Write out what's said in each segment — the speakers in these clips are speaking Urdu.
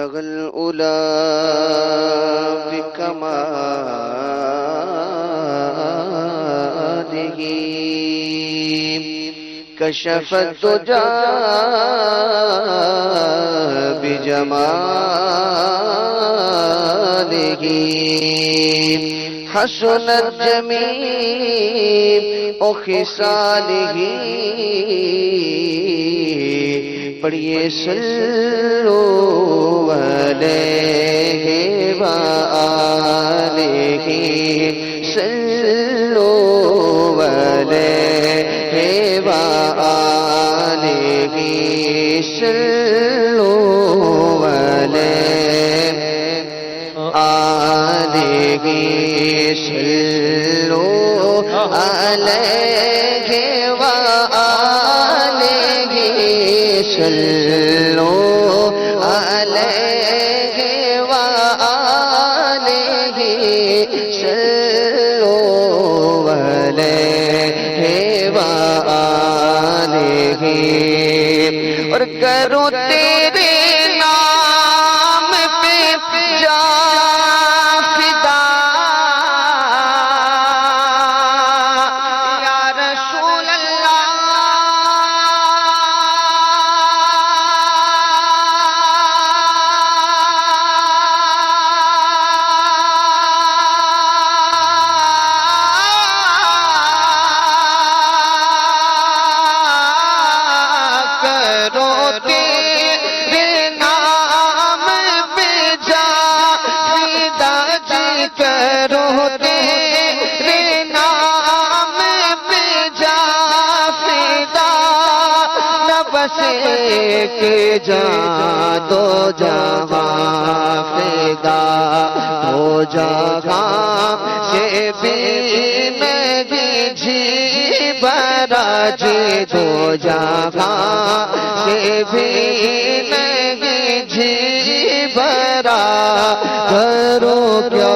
الأولى بكماله كشف الدجى بجماله حسنت جميع خصاله پڑھیے صلو علیہ وآلہ صلو علیہ وآلہ صلو علیہ آلہ صلو علیہ وآلہ صلو علیہ وآلہ صلو علیہ وآلہ اور کرو تیرے نام پہ جا فدا یا رسول اللہ ایک جان دو جہاں فدا دو جہاں سے بھی نہیں جی براج دو جہاں سے بھی نہیں جی برا کرو کیا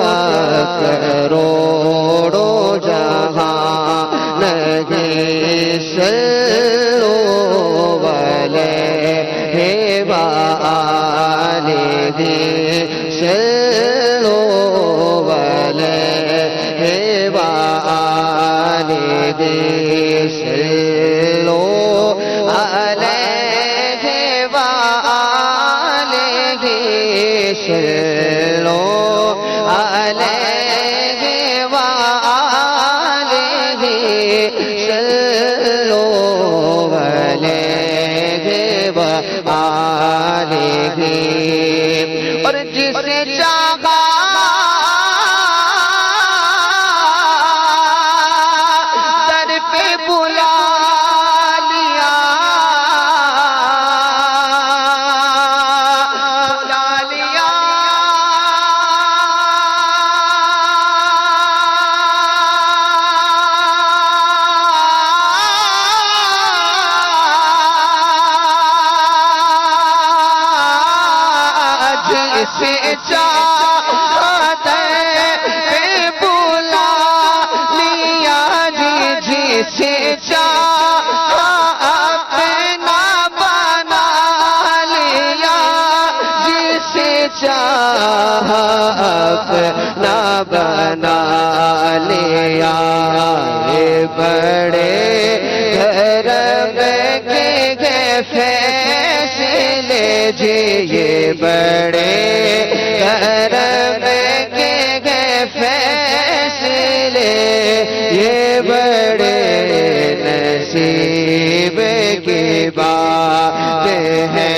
کروڑو جہاں نہیں صلو علیہ وآلہ صلو علیہ وآلہ صلو علیہ وآلہ صلو علیہ وآلہ صلو علیہ وآلہ اور جسے چاہا در پہ بلا لیا جسے چاہتا ہے بلا لیا جی جسے چاہا اپنا بنا لیا جسے چاہا اپنا بنا لیا بڑے گھر میں گئے فیصلے جی یہ بڑے گھر میں گئے فیصلے یہ بڑے نصیب کی بات ہے